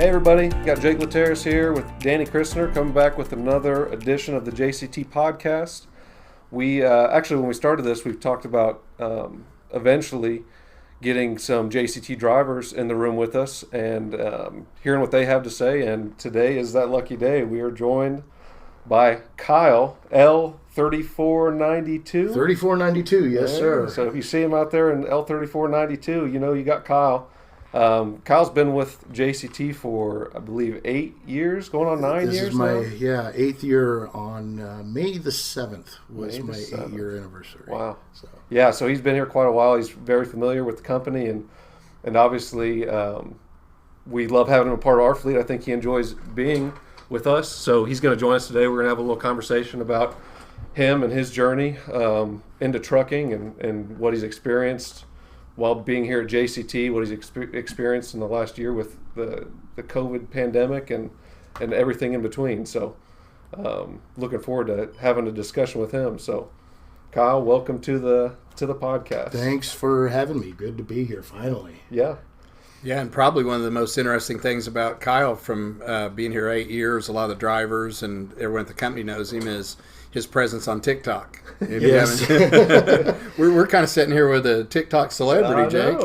Hey everybody, got Jake Lateris here with Danny Christner coming back with another edition of the JCT podcast. We actually, when we started this, we've talked about eventually getting some JCT drivers in the room with us and hearing what they have to say. And today is that lucky day. We are joined by Kyle, L3492. 3492, yes, sir. So if you see him out there in L3492, you know you got Kyle. Kyle's been with JCT for, I believe, 8 years, going on 9 years. This is my 8th year on May the 7th was my 8-year anniversary. Wow. So he's been here quite a while. He's very familiar with the company, and obviously we love having him a part of our fleet. I think he enjoys being with us. So he's going to join us today. We're going to have a little conversation about him and his journey into trucking and what he's experienced while being here at JCT, what he's experienced in the last year with the COVID pandemic and everything in between. So looking forward to having a discussion with him. So Kyle, welcome to the podcast. Thanks for having me. Good to be here finally. Yeah. Yeah, and probably one of the most interesting things about Kyle from being here 8 years, a lot of the drivers and everyone at the company knows him, is his presence on TikTok. Yes. We're kind of sitting here with a TikTok celebrity, Jake.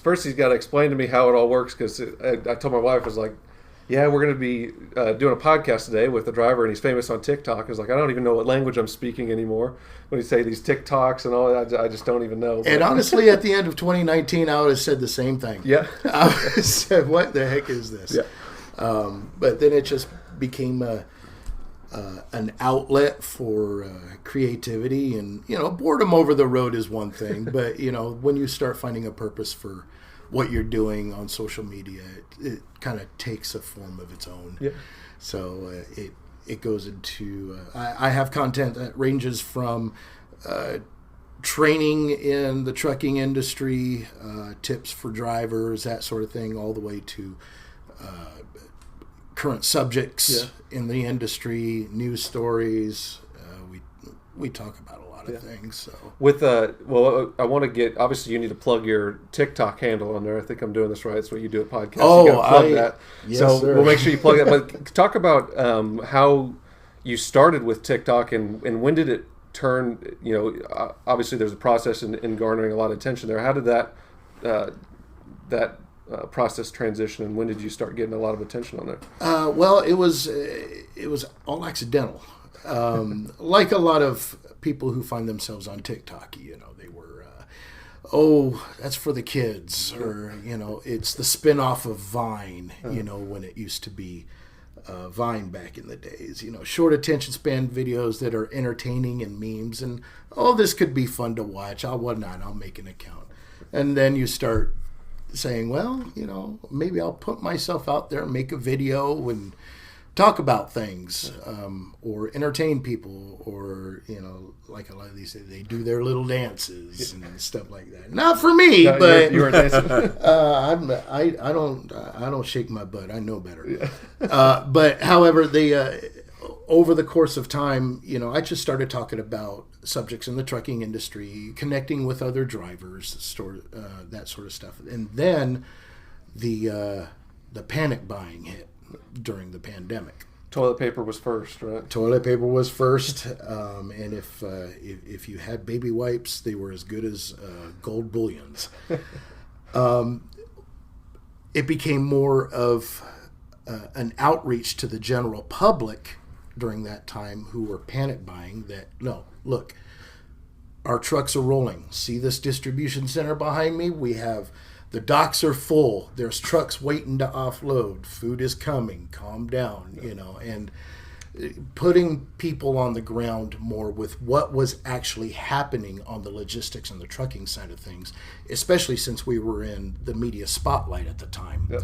First he's got to explain to me how it all works, because I told my wife, I was like, yeah, we're going to be doing a podcast today with the driver, and he's famous on TikTok. I was like, I don't even know what language I'm speaking anymore when you say these TikToks and all that. I just don't even know. And honestly, at the end of 2019, I would have said the same thing. Yeah. I would have said, what the heck is this? Yeah. But then it just became an outlet for creativity, and boredom over the road is one thing, but when you start finding a purpose for what you're doing on social media, it kind of takes a form of its own. Yeah. So it goes into I have content that ranges from training in the trucking industry, tips for drivers, that sort of thing, all the way to current subjects in the industry, news stories. We talk about a lot of things. So with I want to get, obviously you need to plug your TikTok handle on there. I think I'm doing this right. That's what you do at podcast. Oh, you got to plug that. Yes, so sir. We'll make sure you plug that. But talk about how you started with TikTok and when did it turn? Obviously there's a process in garnering a lot of attention there. How did that process transition, and when did you start getting a lot of attention on there? Well, it was all accidental. Like a lot of people who find themselves on TikTok, they were, that's for the kids, or it's the spin-off of Vine, when it used to be Vine back in the days. Short attention span videos that are entertaining and memes, and this could be fun to watch. I'll make an account, and then you start saying, well, maybe I'll put myself out there and make a video and talk about things, or entertain people, or like a lot of these, they do their little dances and stuff like that. Not for me, but you were dancing. I don't shake my butt. I know better. Yeah. But however, they over the course of time, I just started talking about subjects in the trucking industry, connecting with other drivers, that sort of stuff. And then the panic buying hit during the pandemic. Toilet paper was first, right? Toilet paper was first, and if you had baby wipes, they were as good as gold bullions. It became more of an outreach to the general public during that time who were panic buying that, no, look, our trucks are rolling. See this distribution center behind me? The docks are full. There's trucks waiting to offload. Food is coming. Calm down, and putting people on the ground more with what was actually happening on the logistics and the trucking side of things, especially since we were in the media spotlight at the time. Yep.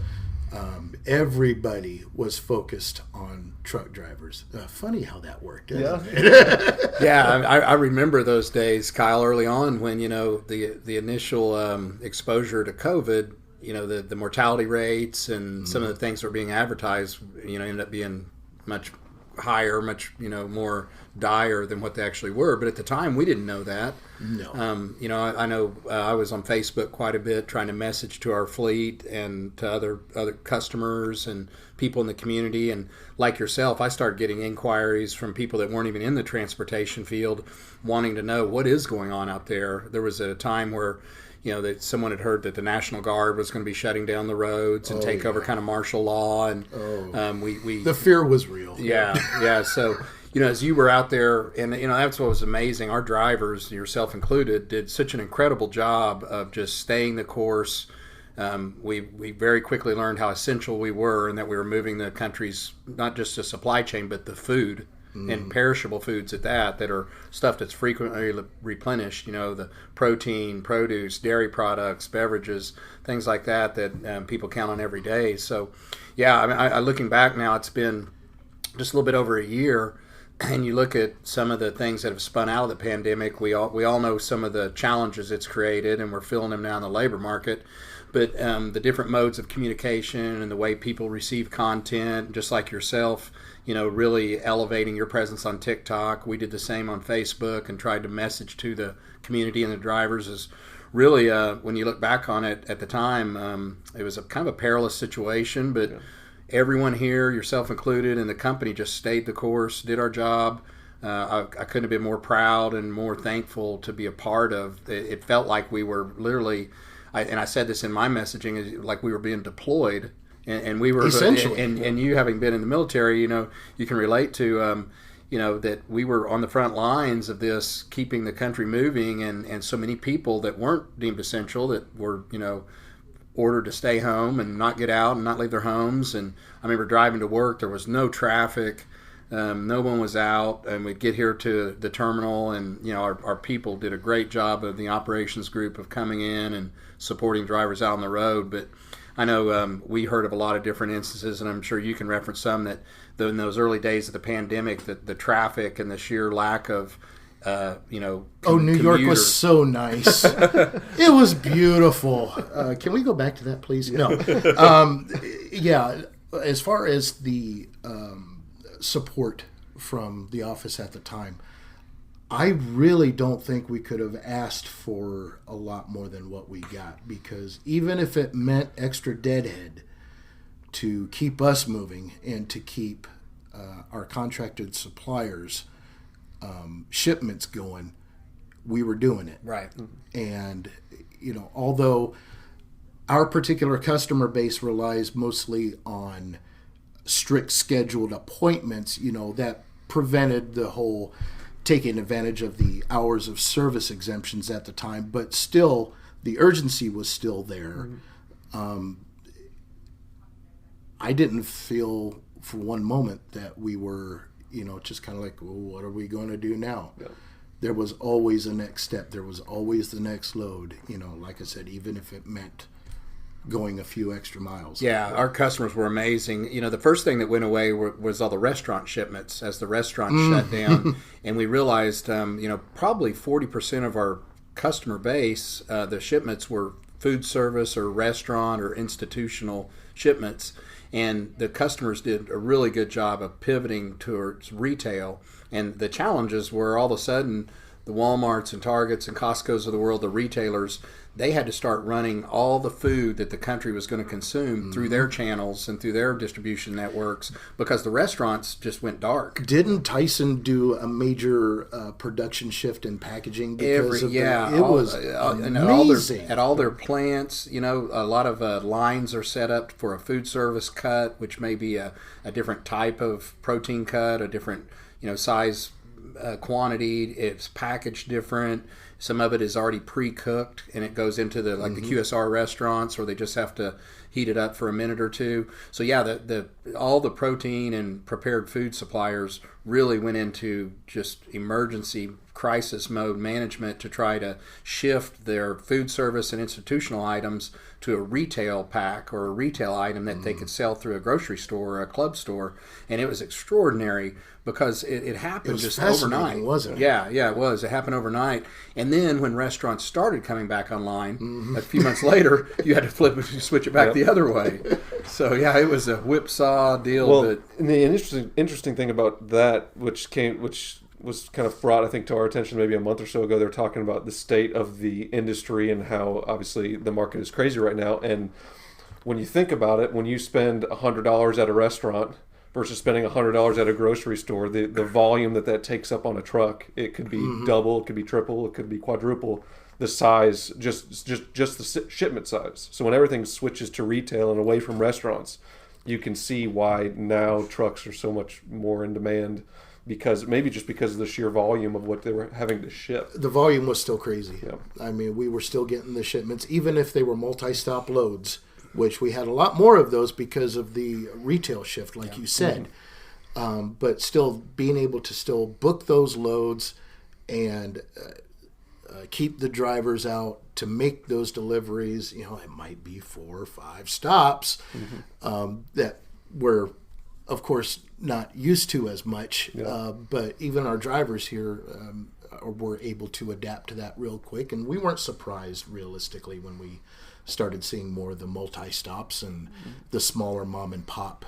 Everybody was focused on truck drivers. Funny how that worked, isn't it? Yeah, I remember those days, Kyle, early on when, the initial exposure to COVID, the mortality rates and some of the things that were being advertised, ended up being much higher, much more dire than what they actually were. But at the time, we didn't know that. No. I know I was on Facebook quite a bit trying to message to our fleet and to other customers and people in the community. And like yourself, I started getting inquiries from people that weren't even in the transportation field wanting to know what is going on out there. There was a time where that someone had heard that the National Guard was going to be shutting down the roads and take over kind of martial law. And we the fear was real. Yeah. So, as you were out there, and, that's what was amazing. Our drivers, yourself included, did such an incredible job of just staying the course. We very quickly learned how essential we were and that we were moving the country's, not just the supply chain, but the food and perishable foods at that are stuff that's frequently replenished, the protein, produce, dairy products, beverages, things like that people count on every day. So, yeah, I mean, looking back now, it's been just a little bit over a year, and you look at some of the things that have spun out of the pandemic. We all know some of the challenges it's created, and we're feeling them now in the labor market. But the different modes of communication and the way people receive content, just like yourself, really elevating your presence on TikTok. We did the same on Facebook and tried to message to the community and the drivers. Is really, when you look back on it at the time, it was a kind of a perilous situation, but everyone here, yourself included, and the company just stayed the course, did our job. I couldn't have been more proud and more thankful to be a part of. It felt like we were literally, and I said this in my messaging, like we were being deployed. And we were essentially, and you having been in the military, you can relate to, that we were on the front lines of this, keeping the country moving, and so many people that weren't deemed essential that were, ordered to stay home and not get out and not leave their homes. And I remember driving to work, there was no traffic, no one was out, and we'd get here to the terminal, and our people did a great job of the operations group of coming in and supporting drivers out on the road. But I know we heard of a lot of different instances, and I'm sure you can reference some that in those early days of the pandemic, the traffic and the sheer lack of, New York was so nice. It was beautiful. Can we go back to that, please? No. Yeah, as far as the support from the office at the time, I really don't think we could have asked for a lot more than what we got, because even if it meant extra deadhead to keep us moving and to keep our contracted suppliers' shipments going, we were doing it. Right. And, although our particular customer base relies mostly on strict scheduled appointments, that prevented the whole taking advantage of the hours of service exemptions at the time, but still the urgency was still there. I didn't feel for one moment that we were, just kind of like, well, what are we going to do now? Yeah. There was always a next step. There was always the next load, like I said, even if it meant going a few extra miles. Yeah, our customers were amazing. The first thing that went away was all the restaurant shipments as the restaurants shut down. And we realized, probably 40% of our customer base, the shipments were food service or restaurant or institutional shipments. And the customers did a really good job of pivoting towards retail. And the challenges were all of a sudden the Walmarts and Targets and Costco's of the world, the retailers, they had to start running all the food that the country was going to consume through their channels and through their distribution networks, because the restaurants just went dark. Didn't Tyson do a major production shift in packaging? It was amazing. At all their plants, a lot of lines are set up for a food service cut, which may be a different type of protein cut, a different size, quantity. It's packaged different. Some of it is already pre-cooked, and it goes into the the QSR restaurants, or they just have to heat it up for a minute or two. So yeah, all the protein and prepared food suppliers really went into just emergency crisis mode management to try to shift their food service and institutional items to a retail pack or a retail item that they could sell through a grocery store or a club store. And it was extraordinary because it happened just overnight. Wasn't it? Yeah, it was. It happened overnight. And And then when restaurants started coming back online, a few months later, you had to switch it back the other way. So yeah, it was a whipsaw deal. Well, But and the interesting thing about that, which was kind of brought, I think, to our attention maybe a month or so ago, they're talking about the state of the industry and how obviously the market is crazy right now. And when you think about it, when you spend $100 at a restaurant versus spending $100 at a grocery store, the volume that takes up on a truck, it could be double, it could be triple, it could be quadruple the size, just the shipment size. So when everything switches to retail and away from restaurants, you can see why now trucks are so much more in demand, because of the sheer volume of what they were having to ship. The volume was still crazy. Yeah. I mean, we were still getting the shipments, even if they were multi-stop loads, which we had a lot more of those because of the retail shift, like you said. But still being able to still book those loads and keep the drivers out to make those deliveries. You know, it might be 4 or 5 stops that we're, of course, not used to as much. But even our drivers here were able to adapt to that real quick. And we weren't surprised, realistically, when we started seeing more of the multi-stops and the smaller mom and pop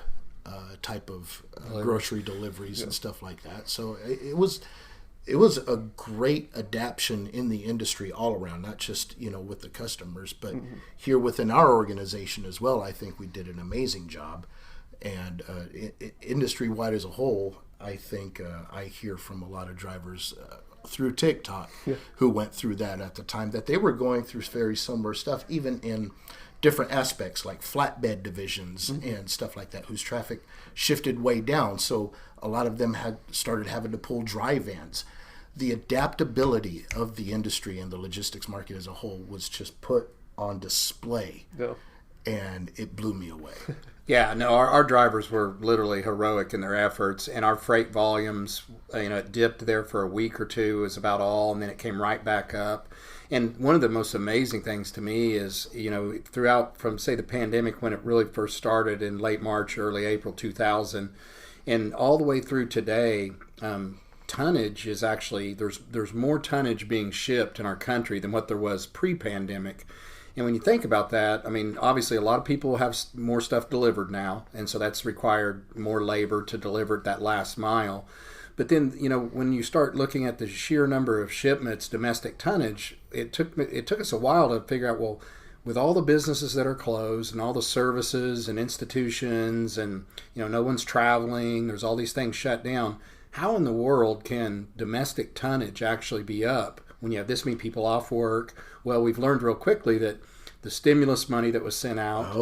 type of grocery deliveries and stuff like that. So it was a great adaptation in the industry all around, not just, you know, with the customers, but here within our organization as well. I think we did an amazing job, and industry-wide as a whole, I think I hear from a lot of drivers through TikTok who went through that at the time, that they were going through very similar stuff, even in different aspects like flatbed divisions and stuff like that, whose traffic shifted way down. So a lot of them had started having to pull dry vans. The adaptability of the industry and the logistics market as a whole was just put on display, and it blew me away. yeah, no, our drivers were literally heroic in their efforts, and our freight volumes, you know, it dipped there for a week or two is about all, and then it came right back up. And one of the most amazing things to me is, you know, throughout from, say, the pandemic when it really first started in late March, early April 2000, and all the way through today, tonnage is actually, there's more tonnage being shipped in our country than what there was pre-pandemic. And when you think about that, I mean, obviously a lot of people have more stuff delivered now, and so that's required more labor to deliver that last mile. But then, you know, when you start looking at the sheer number of shipments, domestic tonnage, it took us a while to figure out, well, with all the businesses that are closed and all the services and institutions and, you know, no one's traveling, there's all these things shut down, how in the world can domestic tonnage actually be up when you have this many people off work? Well, we've learned real quickly that the stimulus money that was sent out,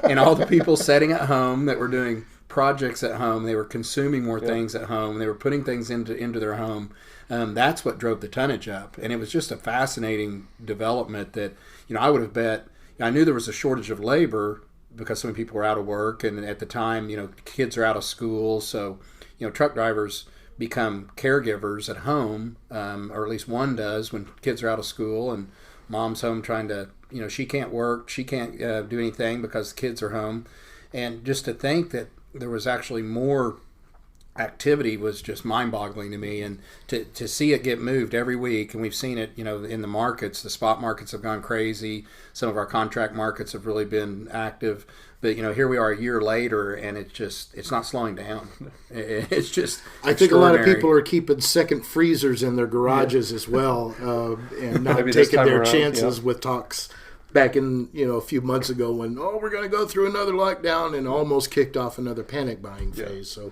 and all the people sitting at home that were doing projects at home, they were consuming more things at home, they were putting things into their home. That's what drove the tonnage up, and it was just a fascinating development that, you know, I would have bet. I knew there was a shortage of labor because so many people were out of work, and at the time, you know, kids are out of school, so, you know, truck drivers become caregivers at home, or at least one does when kids are out of school and mom's home trying to, you know, she can't work, she can't do anything because the kids are home. And just to think that there was actually more activity was just mind-boggling to me, and to see it get moved every week, and we've seen it, you know, in the markets. The spot markets have gone crazy. Some of our contract markets have really been active, but, you know, here we are a year later, and it's not slowing down. It's just I think a lot of people are keeping second freezers in their garages as well, and not taking their chances with talks back in, you know, a few months ago when, we're going to go through another lockdown, and almost kicked off another panic buying phase. So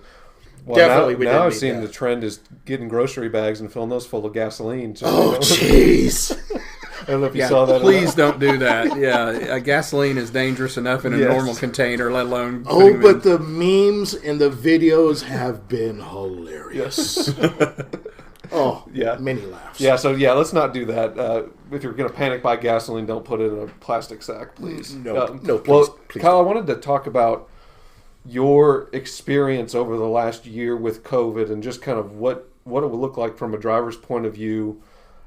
well, definitely, now I've seen the trend is getting grocery bags and filling those full of gasoline. So, jeez! I don't know if you saw that. Please don't do that. Yeah, gasoline is dangerous enough in a normal container, let alone. But the memes and the videos have been hilarious. Many laughs. Yeah, so let's not do that. If you're going to panic buy gasoline, don't put it in a plastic sack, please. No, please. Well, please Kyle, don't. I wanted to talk about your experience over the last year with COVID and just kind of what it would look like from a driver's point of view,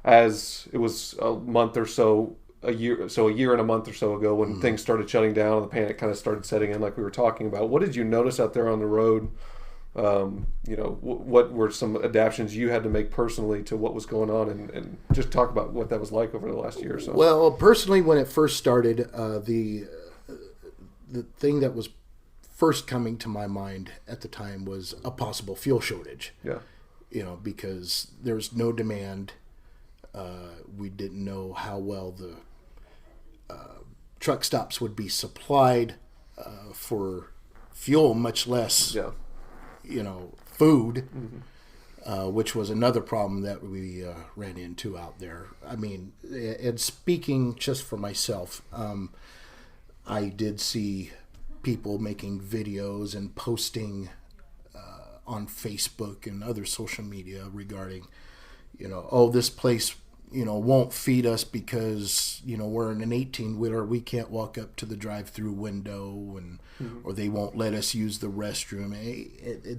as it was a year and a month or so ago when things started shutting down and the panic kind of started setting in like we were talking about. What did you notice out there on the road What were some adaptations you had to make personally to what was going on, and just talk about what that was like over the last year or so. Well, personally, when it first started, the thing that was first coming to my mind at the time was a possible fuel shortage. Yeah. Because there's no demand. We didn't know how well the truck stops would be supplied for fuel, much less, food, which was another problem that we ran into out there. I mean, and speaking just for myself, I did see people making videos and posting on Facebook and other social media regarding, this place, won't feed us because, we're in an 18-wheeler. We can't walk up to the drive-through window, and or they won't let us use the restroom.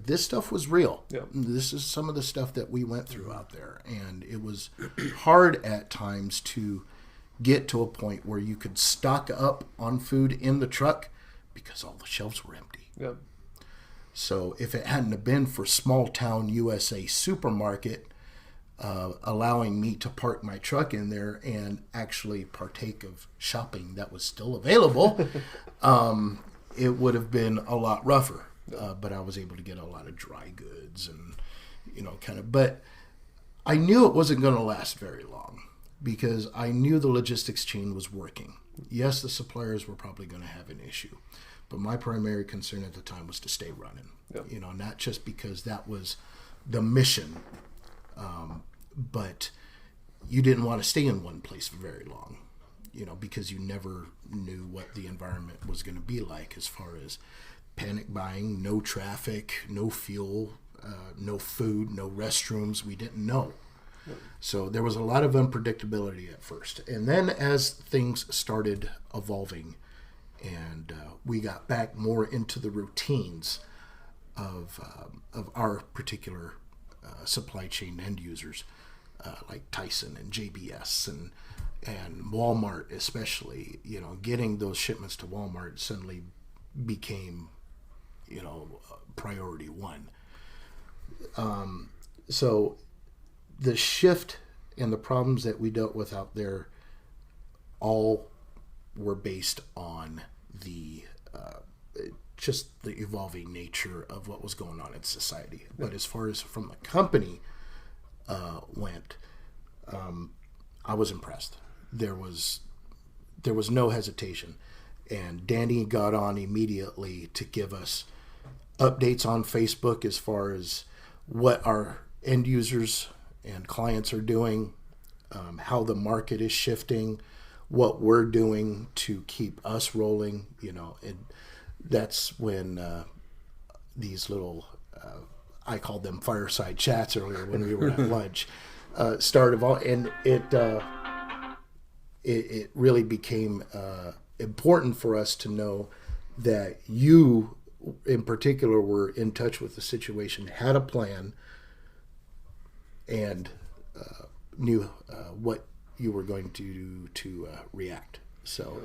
This stuff was real. Yeah. This is some of the stuff that we went through out there. And it was hard at times to get to a point where you could stock up on food in the truck because all the shelves were empty. Yeah. So if it hadn't have been for small town USA supermarket allowing me to park my truck in there and actually partake of shopping that was still available, it would have been a lot rougher. But I was able to get a lot of dry goods and, but I knew it wasn't going to last very long because I knew the logistics chain was working. Yes, the suppliers were probably going to have an issue. But my primary concern at the time was to stay running, not just because that was the mission, but you didn't want to stay in one place for very long, because you never knew what the environment was going to be like as far as panic buying, no traffic, no fuel, no food, no restrooms. We didn't know. So there was a lot of unpredictability at first. And then as things started evolving, and we got back more into the routines of our particular supply chain end users, like Tyson and JBS and Walmart especially. Getting those shipments to Walmart suddenly became, priority one. So the shift and the problems that we dealt with out there all were based on the just the evolving nature of what was going on in society. But as far as from the company went, I was impressed. There was no hesitation, and Danny got on immediately to give us updates on Facebook as far as what our end users and clients are doing, how the market is shifting, what we're doing to keep us rolling, and that's when these little, I called them fireside chats earlier when we were at lunch, started, and it really became important for us to know that you, in particular, were in touch with the situation, had a plan, and knew what you were going to do to react. So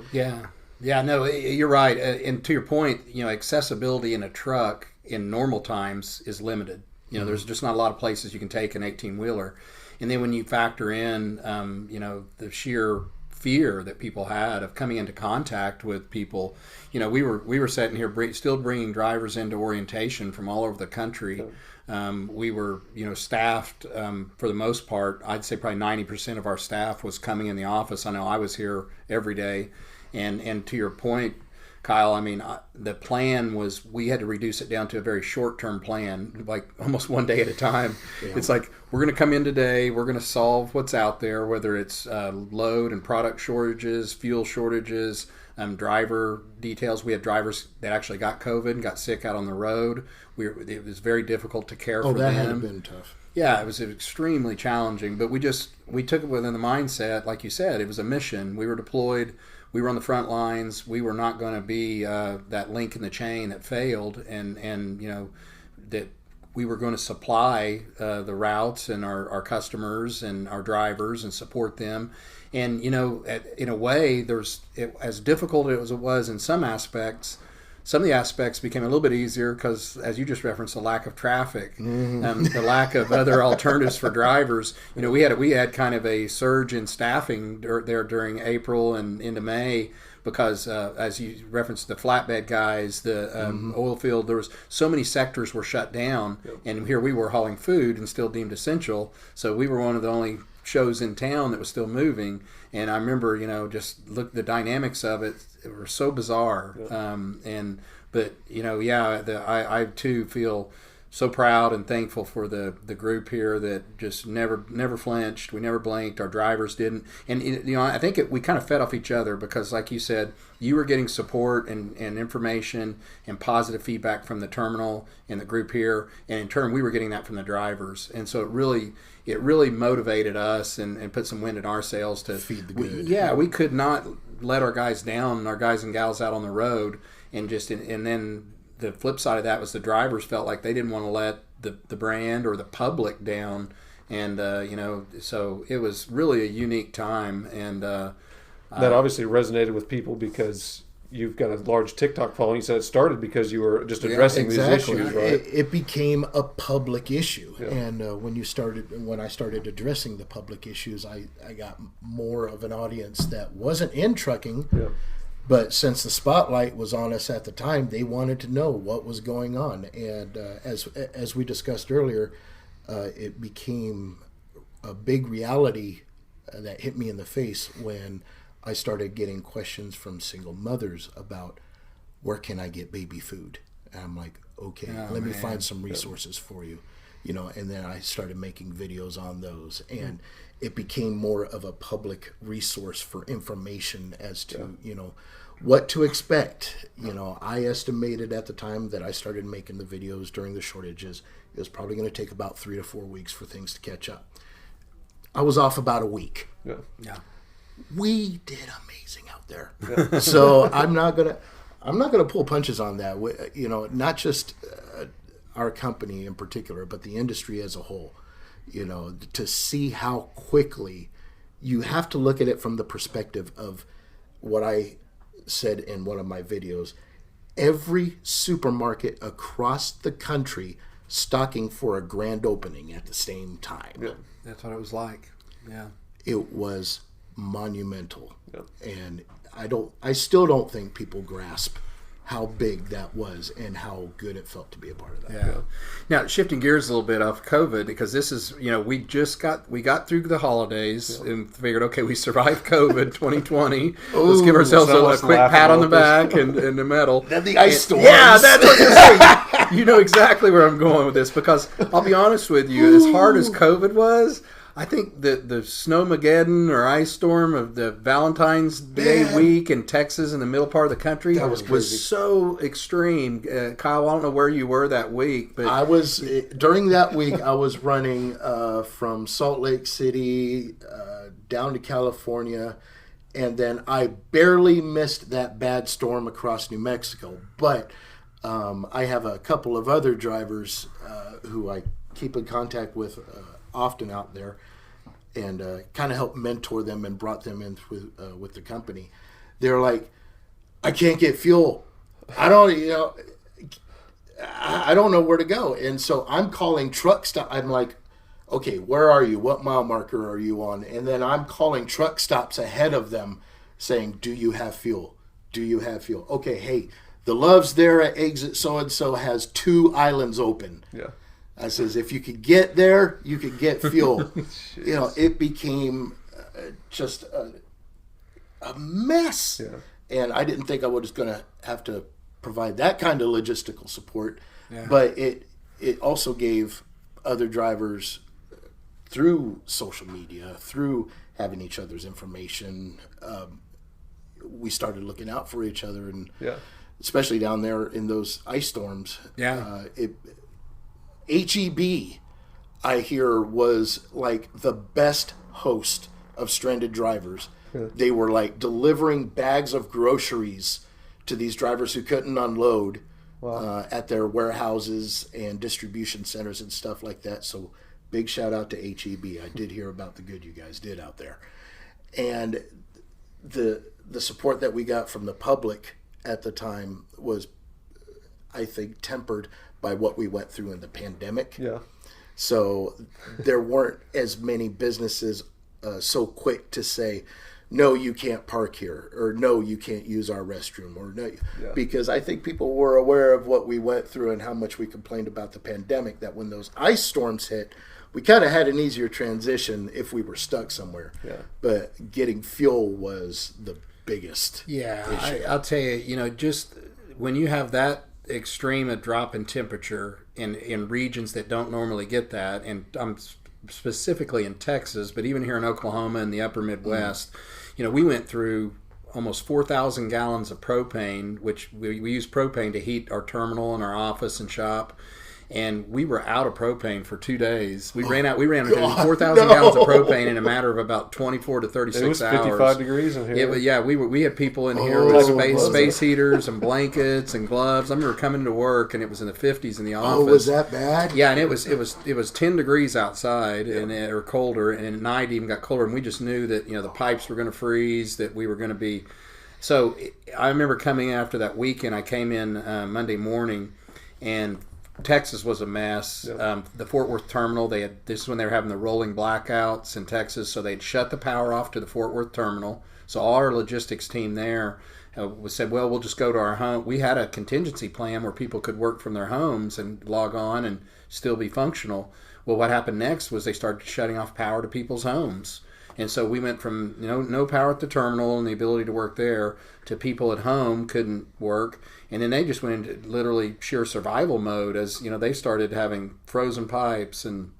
no, you're right. And to your point, accessibility in a truck in normal times is limited. There's just not a lot of places you can take an 18-wheeler, and then when you factor in, the sheer fear that people had of coming into contact with people, we were sitting here still bringing drivers into orientation from all over the country. We were, staffed for the most part. I'd say probably 90% of our staff was coming in the office. I know I was here every day. And to your point, Kyle, the plan was we had to reduce it down to a very short-term plan, like almost one day at a time. Yeah. It's like, we're going to come in today, we're going to solve what's out there, whether it's load and product shortages, fuel shortages, driver details. We had drivers that actually got COVID and got sick out on the road. It was very difficult to care for them. Oh, that had been tough. Yeah, it was extremely challenging, but we took it within the mindset, like you said, it was a mission. We were deployed. We were on the front lines. We were not going to be that link in the chain that failed, and that we were going to supply the routes and our customers and our drivers and support them. And in a way, as difficult as it was in some aspects, some of the aspects became a little bit easier because, as you just referenced, the lack of traffic, the lack of other alternatives for drivers. We had kind of a surge in staffing there during April and into May. Because as you referenced, the flatbed guys, the oil field, there was so many sectors were shut down, and here we were hauling food and still deemed essential. So we were one of the only shows in town that was still moving. And I remember, just the dynamics of it were so bizarre. I too feel so proud and thankful for the group here that just never flinched. We never blinked. Our drivers didn't. And I think we kind of fed off each other because, like you said, you were getting support and information and positive feedback from the terminal and the group here, and in turn we were getting that from the drivers. And so it really motivated us and put some wind in our sails to feed the good. We could not let our guys down, our guys and gals out on the road, and then. The flip side of that was the drivers felt like they didn't want to let the brand or the public down, and so it was really a unique time, and that obviously resonated with people because you've got a large TikTok following. You said it started because you were just addressing these issues, right? It became a public issue, and when I started addressing the public issues, I got more of an audience that wasn't in trucking. Yeah. But since the spotlight was on us at the time, they wanted to know what was going on. And as we discussed earlier, it became a big reality that hit me in the face when I started getting questions from single mothers about where can I get baby food? And I'm like, okay, let me find some resources for you. And then I started making videos on those. And it became more of a public resource for information as to, what to expect. I estimated at the time that I started making the videos during the shortages, it was probably going to take about 3 to 4 weeks for things to catch up. I was off about a week. Yeah. We did amazing out there. Yeah. So I'm not gonna pull punches on that. Not just our company in particular, but the industry as a whole. To see how quickly you have to look at it from the perspective of what I said in one of my videos. Every supermarket across the country stocking for a grand opening at the same time. Yeah, that's what it was like. Yeah, it was monumental, and I still don't think people grasp how big that was and how good it felt to be a part of that. Yeah. Now, shifting gears a little bit off COVID, because this is, we got through the holidays and figured, okay, we survived COVID 2020. Let's give ourselves a quick pat on the back and the medal. Then the ice storms. Yeah, that's what you're saying. You know exactly where I'm going with this, because I'll be honest with you, as hard as COVID was, I think the snowmageddon or ice storm of the Valentine's Day week in Texas in the middle part of the country was so extreme. Kyle, I don't know where you were that week, but during that week I was running from Salt Lake City down to California, and then I barely missed that bad storm across New Mexico. But I have a couple of other drivers who I keep in contact with often out there, and kind of helped mentor them and brought them in with the company. They're like, I can't get fuel. I don't know where to go. And so I'm calling truck stop. I'm like, okay, where are you? What mile marker are you on? And then I'm calling truck stops ahead of them saying, do you have fuel? Do you have fuel? Okay, hey, the Love's there at exit so-and-so has 2 islands open. Yeah. I says, if you could get there, you could get fuel. It became just a mess. Yeah. And I didn't think I was going to have to provide that kind of logistical support. Yeah. But it also gave other drivers, through social media, through having each other's information, we started looking out for each other. And especially down there in those ice storms. Yeah. HEB, I hear, was like the best host of stranded drivers. Yeah. They were like delivering bags of groceries to these drivers who couldn't unload at their warehouses and distribution centers and stuff like that. So big shout out to HEB. I did hear about the good you guys did out there. And the support that we got from the public at the time was I think, tempered by what we went through in the pandemic. Yeah. So there weren't as many businesses so quick to say, no, you can't park here, or no, you can't use our restroom, or no, because I think people were aware of what we went through and how much we complained about the pandemic, that when those ice storms hit, we kind of had an easier transition if we were stuck somewhere. Yeah. But getting fuel was the biggest issue. I'll tell you, just when you have that extreme a drop in temperature in regions that don't normally get that, and I'm specifically in Texas, but even here in Oklahoma and the upper Midwest, we went through almost 4,000 gallons of propane, which we use propane to heat our terminal and our office and shop. And we were out of propane for 2 days. We ran out 4,000 gallons of propane in a matter of about 24 to 36 hours. It was 55 degrees in here. We had people in here with space heaters and blankets and gloves. I remember coming to work and it was in the 50s in the office. Oh, was that bad? Yeah, and it was 10 degrees outside or colder, and at night it even got colder. And we just knew that the pipes were going to freeze, that we were going to be. So I remember coming after that weekend. I came in Monday morning, and Texas was a mess. Yep. The Fort Worth terminal, this is when they were having the rolling blackouts in Texas, so they'd shut the power off to the Fort Worth terminal. So all our logistics team there said, well, we'll just go to our home. We had a contingency plan where people could work from their homes and log on and still be functional. Well, what happened next was they started shutting off power to people's homes. And so we went from no power at the terminal and the ability to work there to people at home couldn't work. And then they just went into literally sheer survival mode as, they started having frozen pipes and,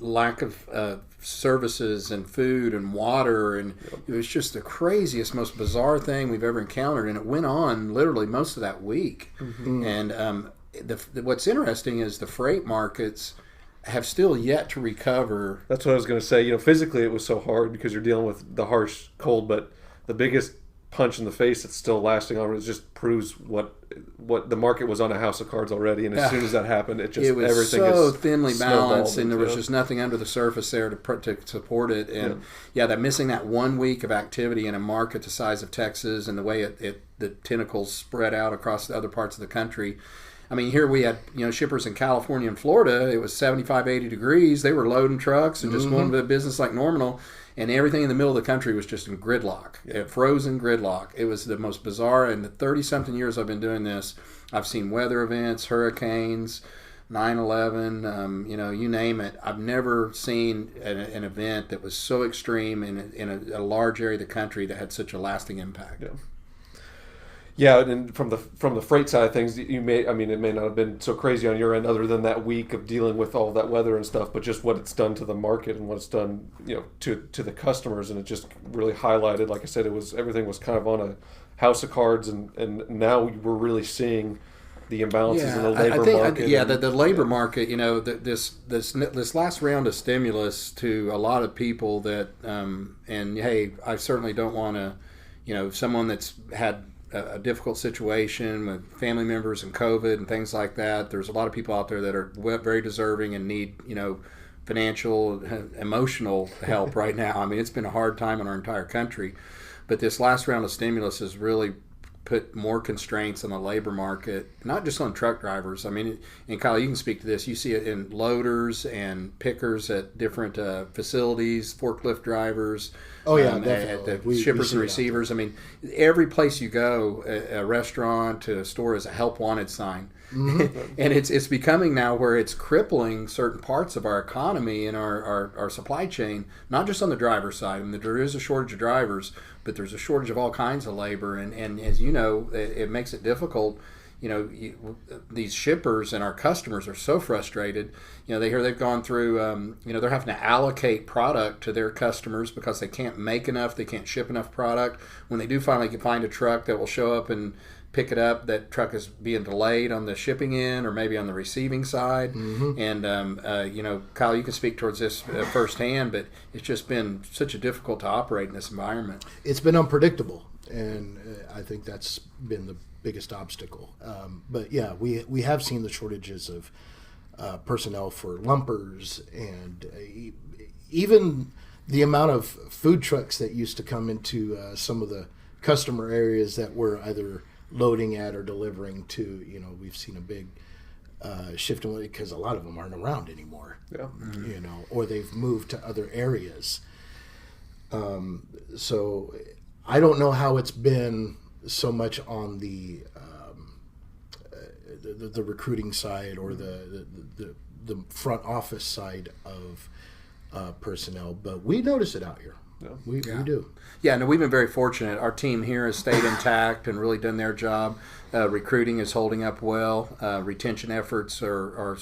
lack of services and food and water. And it was just the craziest, most bizarre thing we've ever encountered. And it went on literally most of that week. Mm-hmm. And what's interesting is the freight markets have still yet to recover. That's what I was going to say. Physically it was so hard because you're dealing with the harsh cold, but the biggest punch in the face that's still lasting on it just proves what the market was on a house of cards already. And as soon as that happened, it was everything so thinly balanced, and there was just nothing under the surface there to support it. And that missing that 1 week of activity in a market the size of Texas and the way the tentacles spread out across the other parts of the country. I mean, here we had, shippers in California and Florida. It was 75, 80 degrees. They were loading trucks and just going to business like normal. And everything in the middle of the country was just in gridlock, frozen gridlock. It was the most bizarre. In the 30-something years I've been doing this, I've seen weather events, hurricanes, 9/11, you name it. I've never seen an event that was so extreme in a large area of the country that had such a lasting impact. Yeah, and from the freight side of things, it may not have been so crazy on your end, other than that week of dealing with all that weather and stuff, but just what it's done to the market and what it's done, to the customers, and it just really highlighted. Like I said, everything was kind of on a house of cards, and now we're really seeing the imbalances in the labor market. The labor market. This last round of stimulus to a lot of people that, and hey, I certainly don't want to, someone that's had a difficult situation with family members and COVID and things like that. There's a lot of people out there that are very deserving and need, financial, emotional help right now. I mean, it's been a hard time in our entire country, but this last round of stimulus has really put more constraints on the labor market, not just on truck drivers. I mean, and Kyle, you can speak to this. You see it in loaders and pickers at different facilities, forklift drivers. Oh yeah, at the shippers and receivers. I mean, every place you go, a restaurant to a store, is a help wanted sign. Mm-hmm. And it's becoming now where it's crippling certain parts of our economy and our supply chain, not just on the driver side. I mean, there is a shortage of drivers, but there's a shortage of all kinds of labor. And as you know, it makes it difficult. These shippers and our customers are so frustrated. They hear they've gone through, they're having to allocate product to their customers because they can't make enough, they can't ship enough product. When they do finally find a truck that will show up and pick it up, that truck is being delayed on the shipping end or maybe on the receiving side. Mm-hmm. And, Kyle, you can speak towards this firsthand, but it's just been such a difficult to operate in this environment. It's been unpredictable, and I think that's been the biggest obstacle. But yeah, we have seen the shortages of personnel for lumpers, and even the amount of food trucks that used to come into some of the customer areas that were either loading at or delivering to. We've seen a big shift in because a lot of them aren't around anymore. Yeah. Or they've moved to other areas. So I don't know how it's been so much on the recruiting side or the front office side of personnel, but we notice it out here. Yeah. We do. Yeah, no, we've been very fortunate. Our team here has stayed intact and really done their job. Recruiting is holding up well. Retention efforts are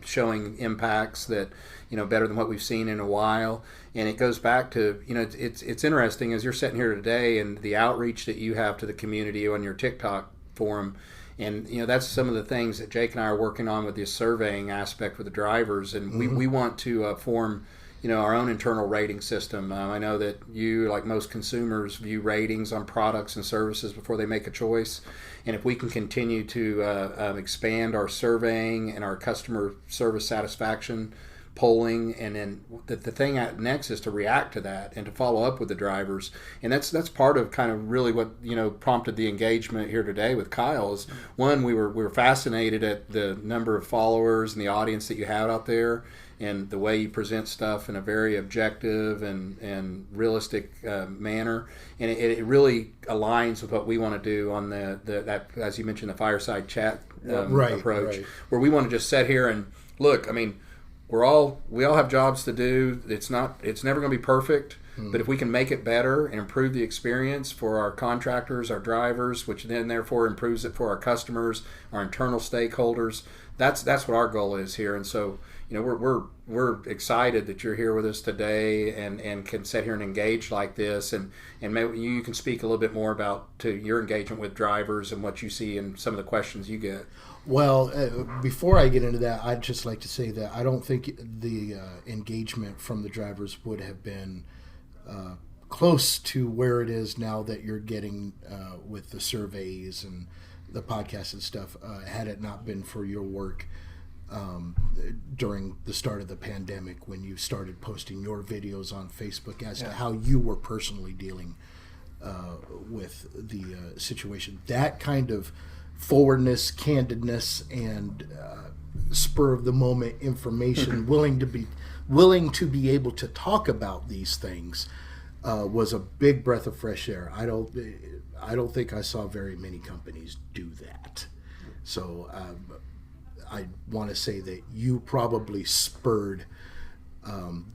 showing impacts that better than what we've seen in a while. And it goes back to it's interesting as you're sitting here today and the outreach that you have to the community on your TikTok forum. And that's some of the things that Jake and I are working on with this surveying aspect with the drivers. And we want to form our own internal rating system. I know that you, like most consumers, view ratings on products and services before they make a choice. And if we can continue to expand our surveying and our customer service satisfaction polling, and then the thing next is to react to that and to follow up with the drivers. And that's part of kind of really what prompted the engagement here today with Kyle. Is one, we were fascinated at the number of followers and the audience that you have out there, and the way you present stuff in a very objective and realistic manner, and it really aligns with what we want to do on that as you mentioned, the fireside chat approach, where we want to just sit here and look. I mean, we all have jobs to do. It's never going to be perfect, but if we can make it better and improve the experience for our contractors, our drivers, which then therefore improves it for our customers, our internal stakeholders, that's what our goal is here. And so we're excited that you're here with us today and can sit here and engage like this, and maybe you can speak a little bit more about to your engagement with drivers and what you see in some of the questions you get. Well, before I get into that, I'd just like to say that I don't think the engagement from the drivers would have been close to where it is now that you're getting with the surveys and the podcasts and stuff, had it not been for your work during the start of the pandemic, when you started posting your videos on Facebook as to how you were personally dealing with the situation. That kind of forwardness, candidness, and spur of the moment information, willing to be able to talk about these things, was a big breath of fresh air. I don't think I saw very many companies do that. So I want to say that you probably spurred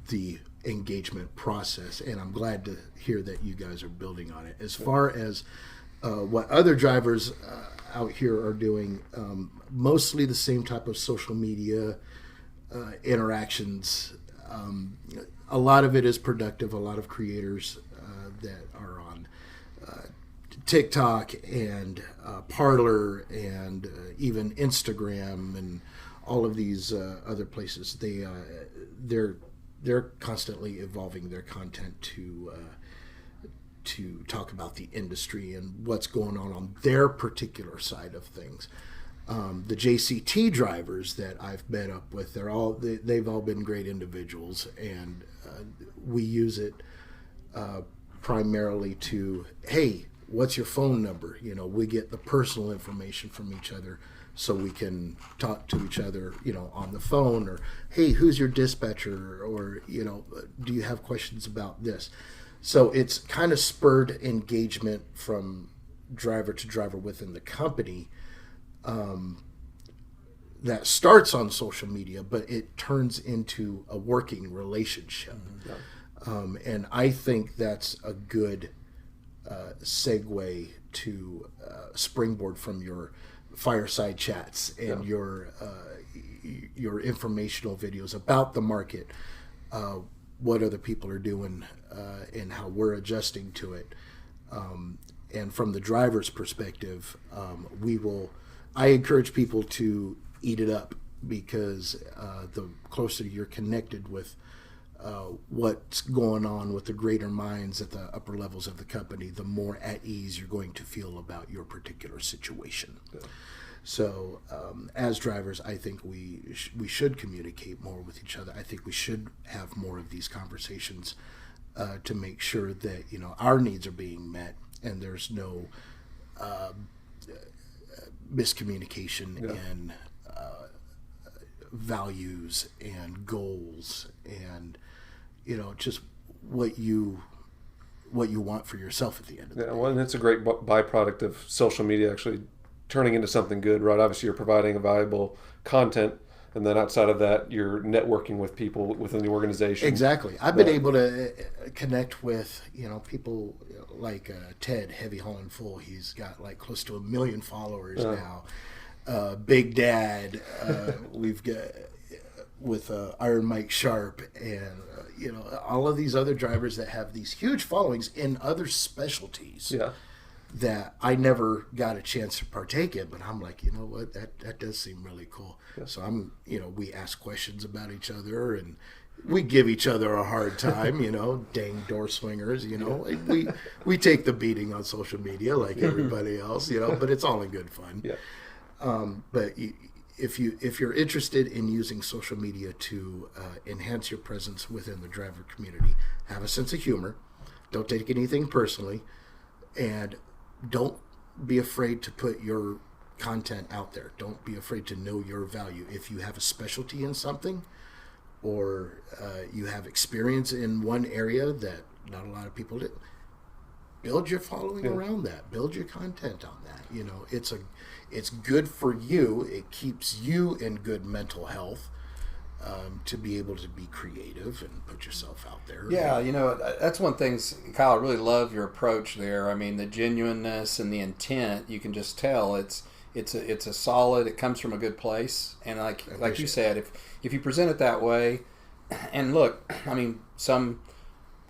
the engagement process, and I'm glad to hear that you guys are building on it. As far as what other drivers out here are doing, mostly the same type of social media interactions. A lot of it is productive. A lot of creators that are on TikTok and Parler and even Instagram and all of these other places, they're constantly evolving their content to talk about the industry and what's going on their particular side of things. The JCT drivers that I've met up with, they've all been great individuals, and we use it primarily to, hey, what's your phone number? We get the personal information from each other so we can talk to each other, on the phone, or, hey, who's your dispatcher? Or, do you have questions about this? So it's kind of spurred engagement from driver to driver within the company, that starts on social media, but it turns into a working relationship. And I think that's a good segue to springboard from your fireside chats and your informational videos about the market, what other people are doing, and how we're adjusting to it. And from the driver's perspective, I encourage people to eat it up, because the closer you're connected with what's going on with the greater minds at the upper levels of the company, the more at ease you're going to feel about your particular situation. So as drivers, I think we should communicate more with each other. I think we should have more of these conversations to make sure that our needs are being met, and there's no miscommunication in values and goals, and just what you want for yourself at the end of the day. Well, and it's a great byproduct of social media actually turning into something good, right? Obviously, you're providing a valuable content, and then outside of that, you're networking with people within the organization. Exactly. I've been able to connect with people like Ted, Heavy Haulin' Full. He's got like close to 1 million followers now. Big Dad. We've got with Iron Mike Sharp, and all of these other drivers that have these huge followings in other specialties. Yeah. That I never got a chance to partake in, but I'm like, you know what, that does seem really cool. Yeah. So I'm, we ask questions about each other, and we give each other a hard time, dang door swingers, we take the beating on social media like everybody else, but it's all in good fun. Yeah. But if you're interested in using social media to enhance your presence within the driver community, have a sense of humor, don't take anything personally, and don't be afraid to put your content out there. Don't be afraid to know your value. If you have a specialty in something, or you have experience in one area that not a lot of people do, build your following around that. Build your content on that. It's good for you. It keeps you in good mental health. To be able to be creative and put yourself out there. Yeah, that's one thing, Kyle, I really love your approach there. I mean, the genuineness and the intent, you can just tell it's a solid, it comes from a good place. And like you said, if you present it that way, and look, I mean, some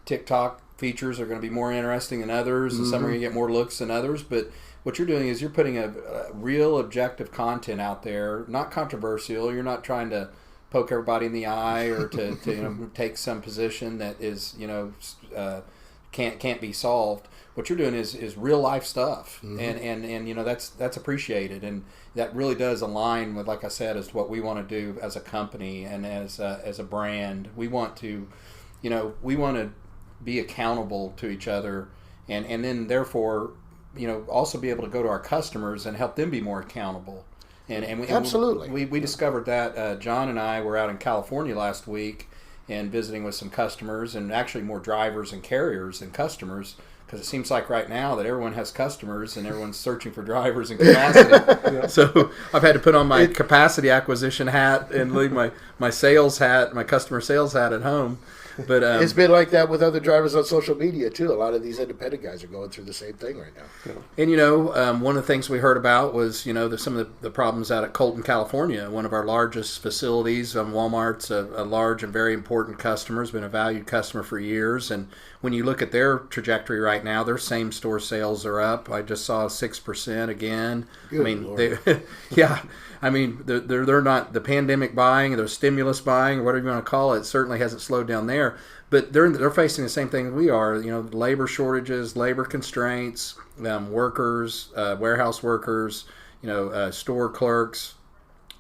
TikTok features are going to be more interesting than others, and some are going to get more looks than others, but what you're doing is you're putting a real objective content out there, not controversial. You're not trying to poke everybody in the eye or to take some position that is can't be solved. What you're doing is real life stuff, and that's appreciated, and that really does align with, like I said, as what we want to do as a company and as a brand. We want to be accountable to each other, and then therefore also be able to go to our customers and help them be more accountable. Absolutely. We discovered that. John and I were out in California last week and visiting with some customers, and actually more drivers and carriers than customers, because it seems like right now that everyone has customers and everyone's searching for drivers and capacity. So I've had to put on my capacity acquisition hat and leave my sales hat, my customer sales hat at home. But it's been like that with other drivers on social media too. A lot of these independent guys are going through the same thing right now. And one of the things we heard about was some of the problems out at Colton, California, one of our largest facilities. Walmart's a large and very important customer, has been a valued customer for years. And when you look at their trajectory right now, their same store sales are up. I just saw 6% again. Good Lord. Yeah. I mean, they're not the pandemic buying, the stimulus buying, or whatever you want to call it. Certainly hasn't slowed down there, but they're facing the same thing we are. Labor shortages, labor constraints, workers, warehouse workers, store clerks.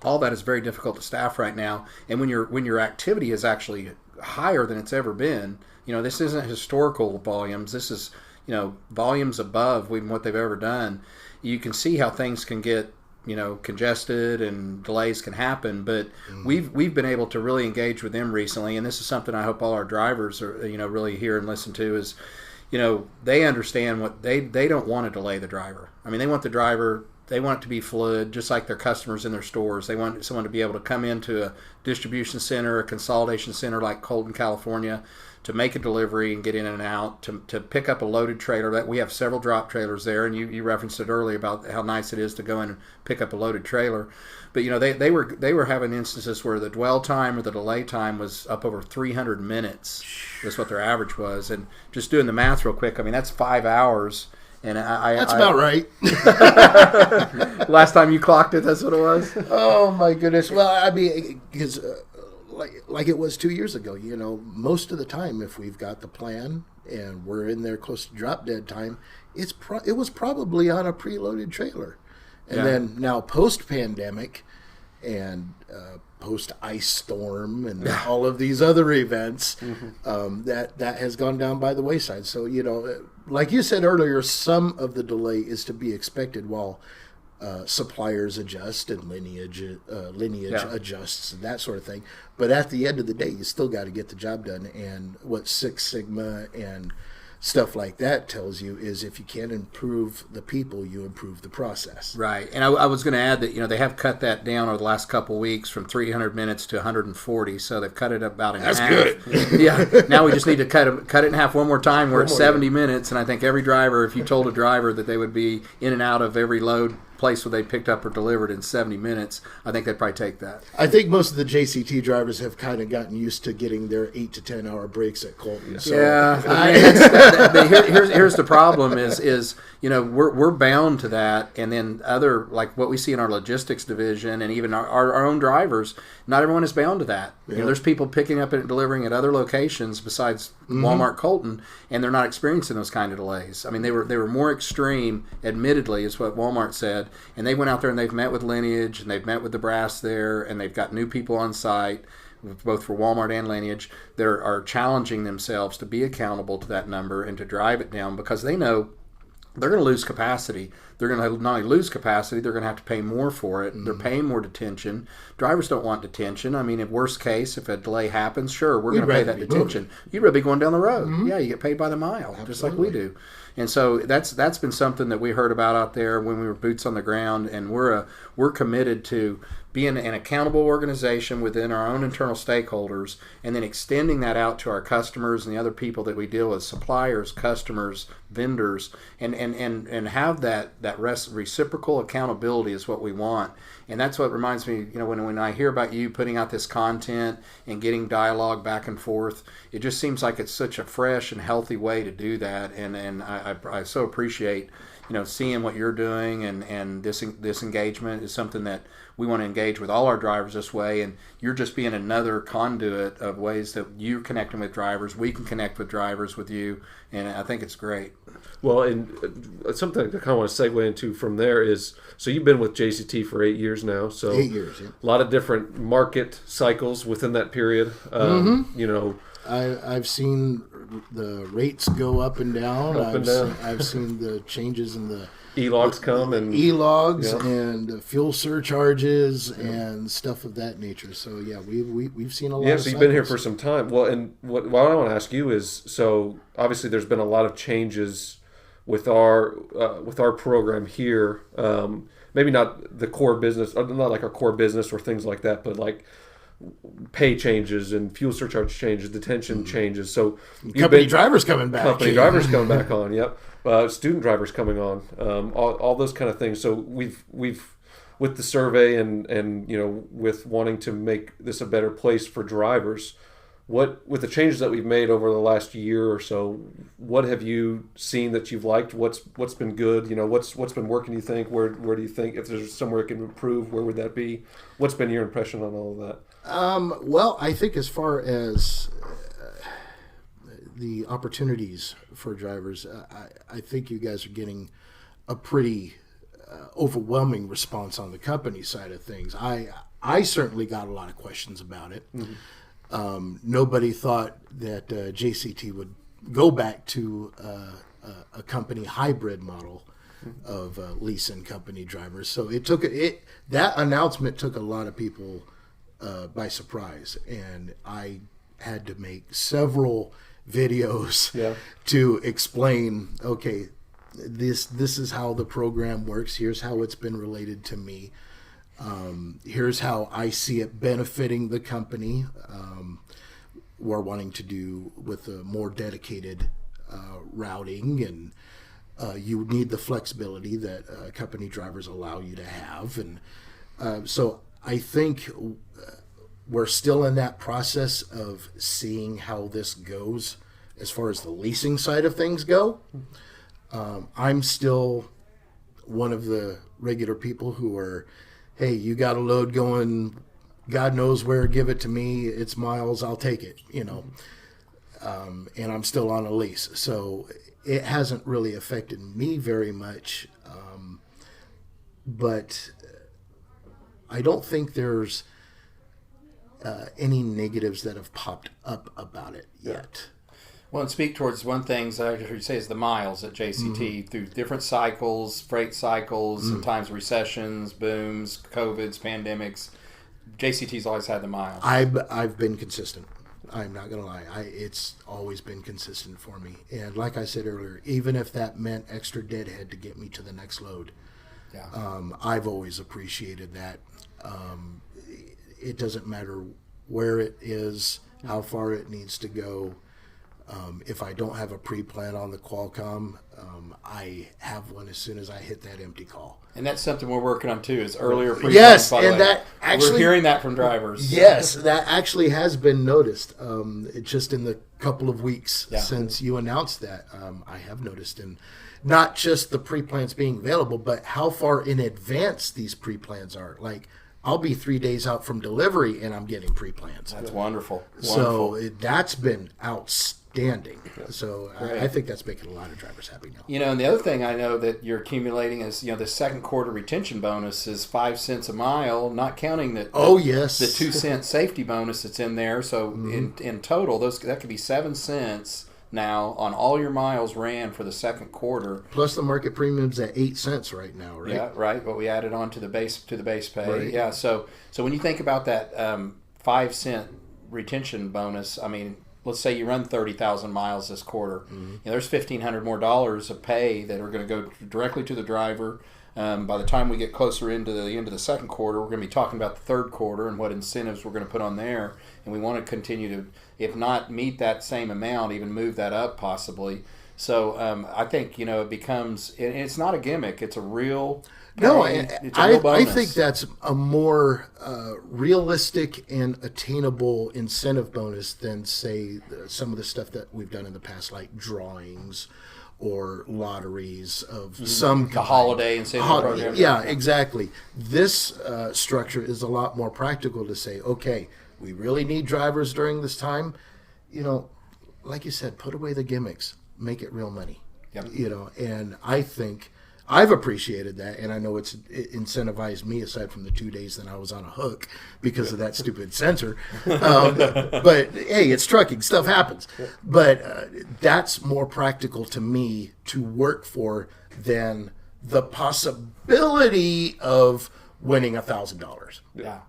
All that is very difficult to staff right now. And when your activity is actually higher than it's ever been, this isn't historical volumes. This is volumes above even what they've ever done. You can see how things can get congested and delays can happen, but we've been able to really engage with them recently, and this is something I hope all our drivers are really hear and listen to is they understand what they don't want to delay the driver. I mean, they want the driver, they want it to be fluid, just like their customers in their stores. They want someone to be able to come into a distribution center, a consolidation center like Colton, California, to make a delivery and get in and out, to pick up a loaded trailer. That we have several drop trailers there, and you referenced it earlier about how nice it is to go in and pick up a loaded trailer. But they were having instances where the dwell time or the delay time was up over 300 minutes. That's what their average was, and just doing the math real quick, I mean that's 5 hours. And that's about right. Last time you clocked it, that's what it was. Oh my goodness! Well, I mean, because like it was 2 years ago. Most of the time, if we've got the plan and we're in there close to drop dead time, it was probably on a preloaded trailer. And then now post pandemic and post ice storm and all of these other events, that has gone down by the wayside. So, like you said earlier, some of the delay is to be expected while suppliers adjust and lineage adjusts and that sort of thing. But at the end of the day, you still got to get the job done. And what Six Sigma and stuff like that tells you is if you can't improve the people, you improve the process. Right. And I was going to add that, they have cut that down over the last couple of weeks from 300 minutes to 140. So they've cut it about in half. That's good. Yeah. Now we just need to cut it in half one more time. We're at 70 minutes. And I think every driver, if you told a driver that they would be in and out of every load place where they picked up or delivered in 70 minutes, I think they'd probably take that. I think most of the JCT drivers have kind of gotten used to getting their 8 to 10 hour breaks at Colton. So here's the problem is we're bound to that, and then other, like what we see in our logistics division and even our own drivers, not everyone is bound to that. Yeah. There's people picking up and delivering at other locations besides Walmart Colton, and they're not experiencing those kind of delays. I mean, they were more extreme, admittedly, is what Walmart said. And they went out there and they've met with Lineage and they've met with the brass there, and they've got new people on site, both for Walmart and Lineage, that are challenging themselves to be accountable to that number and to drive it down, because they know they're going to lose capacity. They're going to not only lose capacity, they're going to have to pay more for it. They're paying more detention. Drivers don't want detention. I mean, in worst case, if a delay happens, sure, we're going to pay that detention. You'd rather be going down the road. Yeah, you get paid by the mile, Absolutely. just like we do. And so that's been something that we heard about out there when we were boots on the ground, and we're committed to being an accountable organization within our own internal stakeholders, and then extending that out to our customers and the other people that we deal with, suppliers, customers, vendors, and have that reciprocal accountability is what we want. And that's what reminds me, when I hear about you putting out this content and getting dialogue back and forth, it just seems like it's such a fresh and healthy way to do that. And I so appreciate, seeing what you're doing, and this engagement is something that we want to engage with all our drivers this way. And you're just being another conduit of ways that you're connecting with drivers. We can connect with drivers with you, and I think it's great. Well, and something I kind of want to segue into from there is, so you've been with JCT for 8 years now. So 8 years, yeah. A lot of different market cycles within that period. I've seen the rates go up and down. I've seen the changes in the E-logs come and E-logs and fuel surcharges and stuff of that nature. So yeah, we've seen a lot. Yeah, of so you've been here cycles. for some time. Well, and what I want to ask you is, so obviously there's been a lot of changes with our program here. Maybe not the core business, not like our core business or things like that, but like pay changes and fuel surcharge changes, detention changes. So Company drivers coming back. drivers coming back on. Yep. Student drivers coming on. All those kind of things. So we've with the survey and with wanting to make this a better place for drivers. With the changes that we've made over the last year or so, what have you seen that you've liked? What's been good? What's been working? You think? Where do you think, if there's somewhere it can improve, where would that be? What's been your impression on all of that? Well, I think as far as the opportunities for drivers, I think you guys are getting a pretty overwhelming response on the company side of things. I certainly got a lot of questions about it. Mm-hmm. Nobody thought that JCT would go back to a company hybrid model of lease and company drivers. So that announcement took a lot of people by surprise, and I had to make several videos to explain. Okay, this is how the program works. Here's how it's been related to me. Here's how I see it benefiting the company. We're wanting to do with a more dedicated routing, and you need the flexibility that company drivers allow you to have. And so I think we're still in that process of seeing how this goes as far as the leasing side of things go. I'm still one of the regular people who are, hey, you got a load going, God knows where, give it to me. It's miles, I'll take it, and I'm still on a lease. So it hasn't really affected me very much. But I don't think there's any negatives that have popped up about it yet. Well, and speak towards one thing I heard you say is the miles at JCT through different cycles, freight cycles, sometimes recessions, booms, COVIDs, pandemics. JCT's always had the miles. I've been consistent. I'm not going to lie. It's always been consistent for me. And like I said earlier, even if that meant extra deadhead to get me to the next load, I've always appreciated that. It doesn't matter where it is, how far it needs to go. If I don't have a pre-plan on the Qualcomm, I have one as soon as I hit that empty call. And that's something we're working on too, is earlier pre-plan. Yes, by the and way. that actually... We're hearing that from drivers. Yes, that actually has been noticed. Just in the couple of weeks since you announced that, I have noticed. And not just the pre-plans being available, but how far in advance these pre-plans are. Like, I'll be 3 days out from delivery and I'm getting pre-plans. That's wonderful. So that's been outstanding. So I think that's making a lot of drivers happy now. You know, and the other thing I know that you're accumulating is, the second quarter retention bonus is 5 cents a mile, not counting the 2 cent safety bonus that's in there. So in total, that could be 7 cents now on all your miles ran for the second quarter. Plus the market premium's at 8 cents right now, right? Yeah, right. But we added on to the base pay. Right. Yeah. So when you think about that 5 cent retention bonus, I mean, let's say you run 30,000 miles this quarter. There's $1,500 more of pay that are going to go directly to the driver. By the time we get closer into the end of the second quarter, we're going to be talking about the third quarter and what incentives we're going to put on there. And we want to continue to, if not meet that same amount, even move that up possibly. So I think, it becomes, and it's not a gimmick, it's a real... No, it's a real bonus. I think that's a more realistic and attainable incentive bonus than, say, some of the stuff that we've done in the past, like drawings or lotteries of some kind. The holiday incentive program. Yeah, exactly. This structure is a lot more practical to say, okay, we really need drivers during this time. Like you said, put away the gimmicks, make it real money. Yep. And I think I've appreciated that, and I know it incentivized me aside from the 2 days that I was on a hook because of that stupid sensor. But hey, it's trucking, stuff happens. But that's more practical to me to work for than the possibility of winning $1,000. Yeah.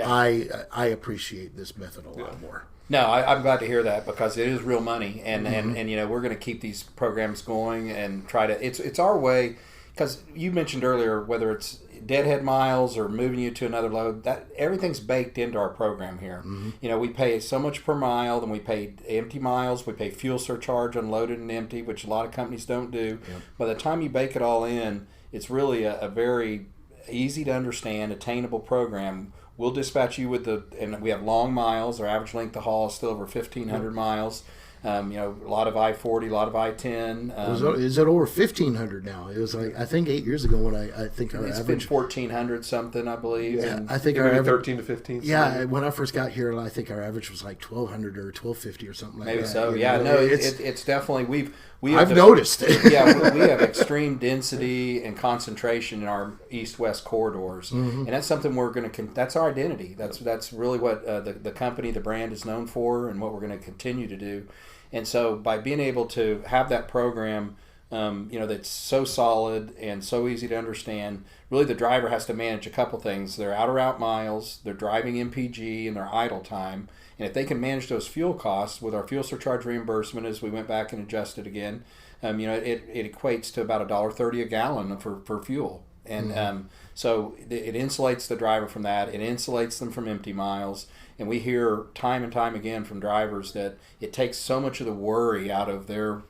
I appreciate this method a lot more. No, I'm glad to hear that because it is real money, and we're going to keep these programs going and try to. It's our way, because you mentioned earlier whether it's deadhead miles or moving you to another load, that everything's baked into our program here. We pay so much per mile, then we pay empty miles, we pay fuel surcharge unloaded and empty, which a lot of companies don't do. Yep. By the time you bake it all in, it's really a very easy to understand, attainable program. We'll dispatch you and we have long miles. Our average length of haul is still over 1,500 miles. A lot of I-40, a lot of I-10. Is it over 1,500 now? It was like, I think 8 years ago when I think our it's average... been 1,400 something, I believe. Yeah, and I think maybe our average... 13 to 15. Yeah, when I first got here, I think our average was like 1,200 or 1,250 or something like that. Maybe so. Yeah, no, it's definitely... I've noticed. Yeah, we have extreme density and concentration in our east-west corridors, and that's something we're going to. That's our identity. That's really what the company, the brand, is known for, and what we're going to continue to do. And so, by being able to have that program, that's so solid and so easy to understand, really the driver has to manage a couple things: their out-of-route miles, their driving MPG, and their idle time. And if they can manage those fuel costs with our fuel surcharge reimbursement, as we went back and adjusted again, it equates to about $1.30 a gallon for fuel. And so it insulates the driver from that. It insulates them from empty miles. And we hear time and time again from drivers that it takes so much of the worry out of their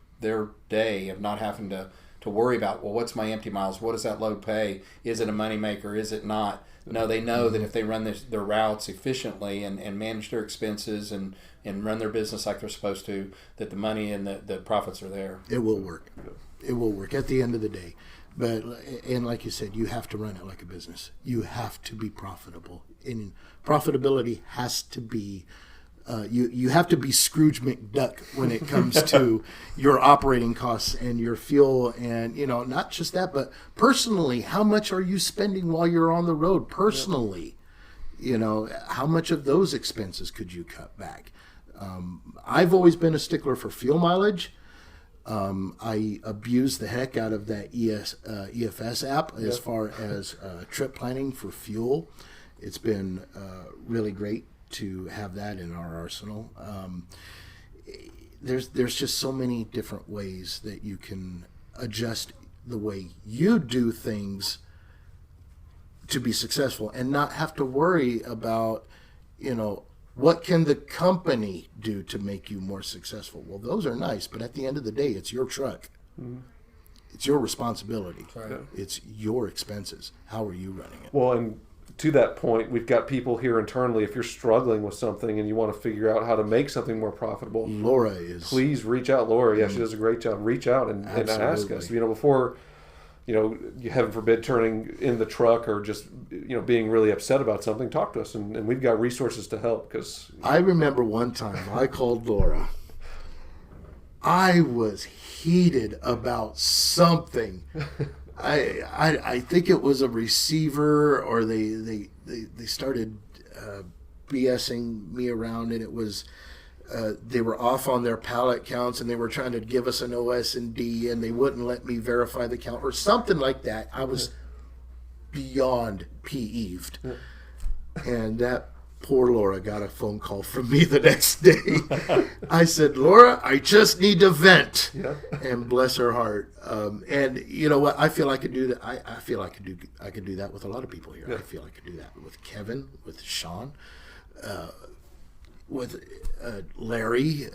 day of not having to worry about, well, what's my empty miles? What does that load pay? Is it a moneymaker? Is it not? No, they know that if they run their routes efficiently and manage their expenses and run their business like they're supposed to, that the money and the profits are there. It will work. It will work at the end of the day. And like you said, you have to run it like a business. You have to be profitable. And profitability has to be... You have to be Scrooge McDuck when it comes to your operating costs and your fuel, and not just that, but personally, how much are you spending while you're on the road personally? how much of those expenses could you cut back? I've always been a stickler for fuel mileage. I abuse the heck out of that EFS app as far as trip planning for fuel. It's been really great to have that in our arsenal. There's just so many different ways that you can adjust the way you do things to be successful and not have to worry about, what can the company do to make you more successful? Well, those are nice, but at the end of the day, it's your truck. Mm-hmm. It's your responsibility. Right. It's your expenses. How are you running it? Well, and to that point, we've got people here internally. If you're struggling with something and you want to figure out how to make something more profitable, Laura is. Please reach out, Laura. Yeah, she does a great job. Reach out and ask us. Before, you heaven forbid turning in the truck or just being really upset about something. Talk to us, and we've got resources to help. Because I remember one time I called Laura. I was heated about something. I think it was a receiver, or they started BSing me around, and it was they were off on their pallet counts, and they were trying to give us an OS&D, and they wouldn't let me verify the count or something like that. I was beyond peeved, and that poor Laura got a phone call from me the next day. I said, Laura, I just need to vent. Yeah. And bless her heart. And you know what? I feel I could do that. I feel I could do that with a lot of people here. Yeah. I feel I could do that with Kevin, with Sean, with Larry,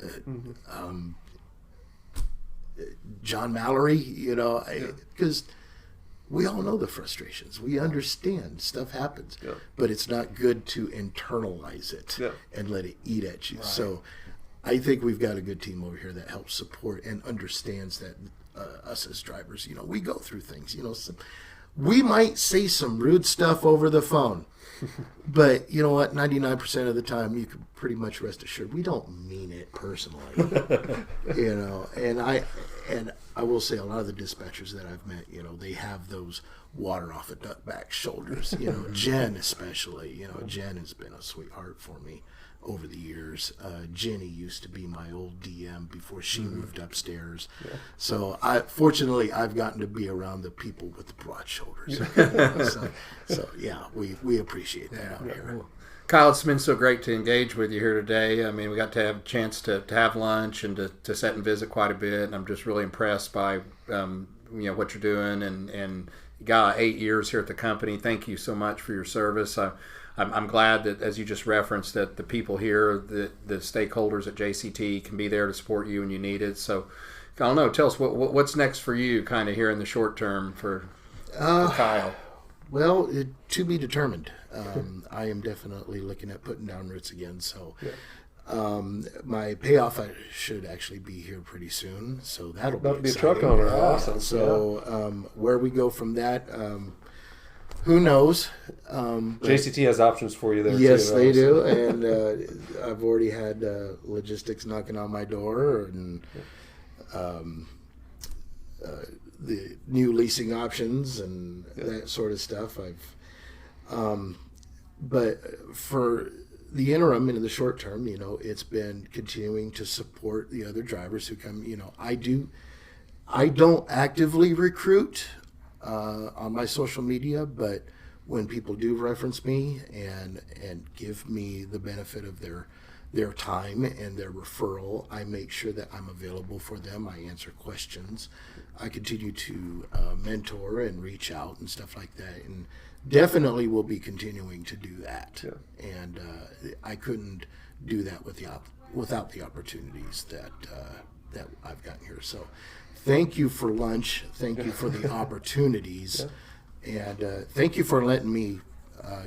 John Mallory. Because we all know the frustrations. We understand stuff happens, but it's not good to internalize it and let it eat at you. Right. So I think we've got a good team over here that helps support and understands that us as drivers, we go through things. We might say some rude stuff over the phone, but you know what? 99% of the time, you can pretty much rest assured we don't mean it personally. And I will say a lot of the dispatchers that I've met, they have those water off a duckback shoulders. Jen especially. Jen has been a sweetheart for me over the years. Jenny used to be my old DM before she moved upstairs. Yeah. So fortunately, I've gotten to be around the people with the broad shoulders. So yeah, we appreciate that out here. Cool. Kyle, it's been so great to engage with you here today. I mean, we got to have a chance to have lunch and to sit and visit quite a bit. And I'm just really impressed by what you're doing. And you got 8 years here at the company. Thank you so much for your service. I'm glad that, as you just referenced, that the people here, the stakeholders at JCT can be there to support you when you need it. So, I don't know. Tell us what's next for you, kind of here in the short term for Kyle. Well, to be determined. I am definitely looking at putting down roots again. So, my payoff should actually be here pretty soon. So that'll be a truck owner. Awesome. So, where we go from that, who knows? JCT has options for you there. Yes, they do. And I've already had logistics knocking on my door, and the new leasing options and that sort of stuff. But for the interim and in the short term, it's been continuing to support the other drivers who come. I don't actively recruit on my social media, but when people do reference me and give me the benefit of their time and their referral, I make sure that I'm available for them. I answer questions. I continue to mentor and reach out and stuff like that, and definitely will be continuing to do that. Yeah. And I couldn't do that without the opportunities that I've gotten here. So thank you for lunch. Thank you for the opportunities. And thank you for letting me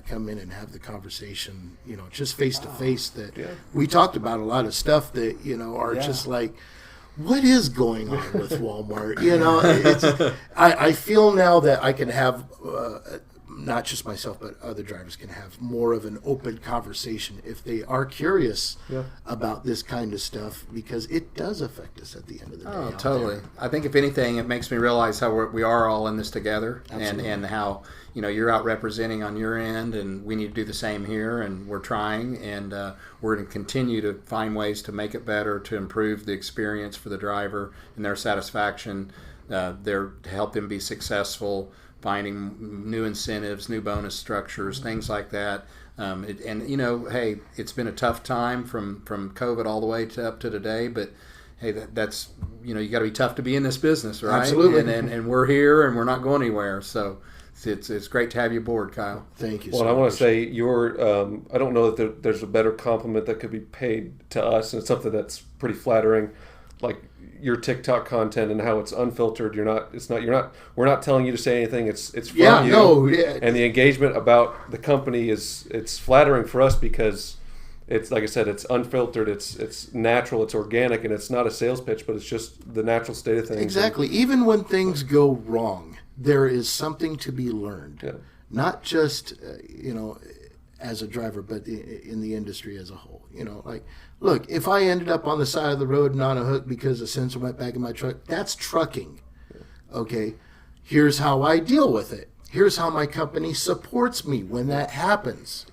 come in and have the conversation, just face to face. That we talked about a lot of stuff that, are just like, what is going on with Walmart? I feel now that I can have not just myself, but other drivers can have more of an open conversation if they are curious about this kind of stuff, because it does affect us at the end of the day. Oh, totally. I think if anything, it makes me realize how we are all in this together, and how you're out representing on your end, and we need to do the same here, and we're trying, and we're going to continue to find ways to make it better, to improve the experience for the driver and their satisfaction, to help them be successful, finding new incentives, new bonus structures, things like that. Hey, it's been a tough time from COVID all the way up to today, but hey, that's you got to be tough to be in this business, right? Absolutely. And we're here, and we're not going anywhere. So it's great to have you aboard, Kyle. Thank you. Well, I want to say I don't know that there's a better compliment that could be paid to us, and it's something that's pretty flattering, like your TikTok content and how it's unfiltered. We're not telling you to say anything. It's from you. And the engagement about the company it's flattering for us, because it's, like I said, it's unfiltered, it's natural, it's organic, and it's not a sales pitch, but it's just the natural state of things. Exactly. Even when things go wrong, there is something to be learned. Yeah. Not just as a driver, but in the industry as a whole. Like, look, if I ended up on the side of the road and on a hook because a sensor went back in my truck, that's trucking. Okay, here's how I deal with it. Here's how my company supports me when that happens.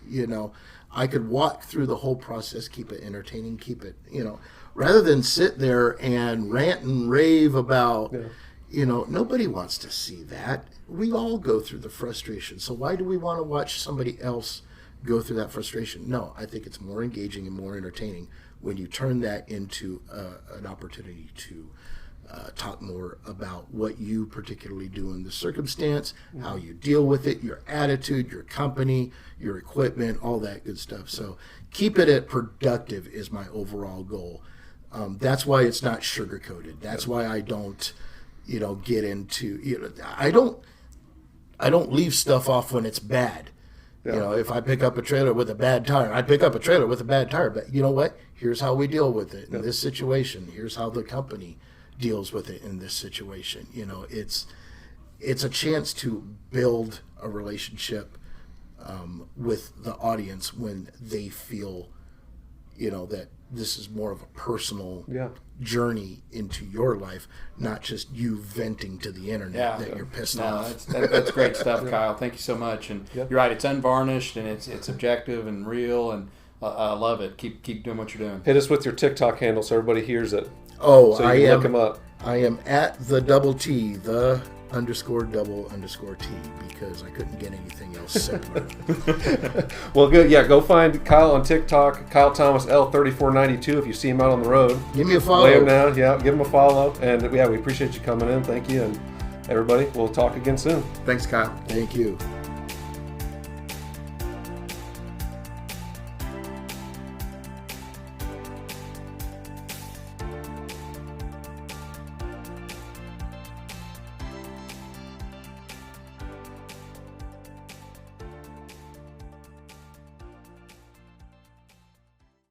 I could walk through the whole process, keep it entertaining, keep it, rather than sit there and rant and rave about, nobody wants to see that. We all go through the frustration. So why do we want to watch somebody else go through that frustration? No, I think it's more engaging and more entertaining when you turn that into an opportunity to talk more about what you particularly do in the circumstance, how you deal with it, your attitude, your company, your equipment, all that good stuff. So keep it at productive is my overall goal. That's why it's not sugar-coated. That's why I don't, get into, I don't leave stuff off when it's bad. Yeah. If I pick up a trailer with a bad tire, I pick up a trailer with a bad tire. But you know what? Here's how we deal with it in this situation. Here's how the company deals with it in this situation. It's a chance to build a relationship with the audience when they feel, that this is more of a personal journey into your life, not just you venting to the internet that you're pissed off. That's great stuff, Kyle. Thank you so much. And you're right, it's unvarnished and it's objective and real, and I love it. Keep doing what you're doing. Hit us with your TikTok handle so everybody hears it. Oh, so you can look them up. I am at the double T, the _double_T, because I couldn't get anything else similar. Well, good. Yeah, go find Kyle on TikTok, Kyle Thomas L3492. If you see him out on the road, give me a follow. Lay him down. Yeah, give him a follow. And we appreciate you coming in. Thank you. And everybody, we'll talk again soon. Thanks, Kyle. Thank you.